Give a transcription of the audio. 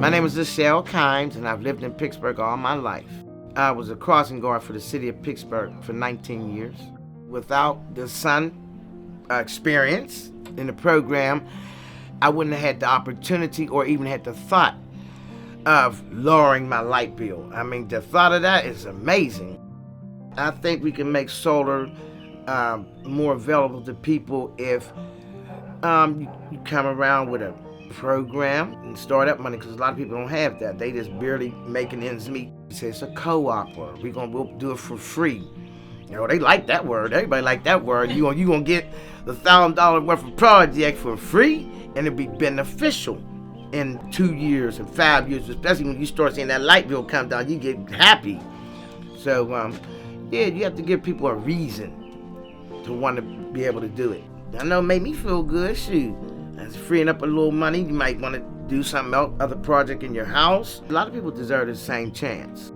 My name is LaChelle and I've lived in Pittsburgh all my life. I was a crossing guard for the city of Pittsburgh for 19 years. Without the sun experience in the program, I wouldn't have had the opportunity or even had the thought of lowering my light bill. I mean, the thought of that is amazing. I think we can make solar more available to people if you come around with a program and start up money, because a lot of people don't have that. They just barely making ends meet. Say it's a co-op, or we'll do it for free. You know, they like that word. Everybody like that word. You gonna get the $1,000 worth of project for free, and it'll be beneficial in 2 years and 5 years, especially when you start seeing that light bill come down. You get happy. So yeah, you have to give people a reason to want to be able to do it. I know it made me feel good. Shoot, that's freeing up a little money. You might want to do something else, other project in your house. A lot of people deserve the same chance.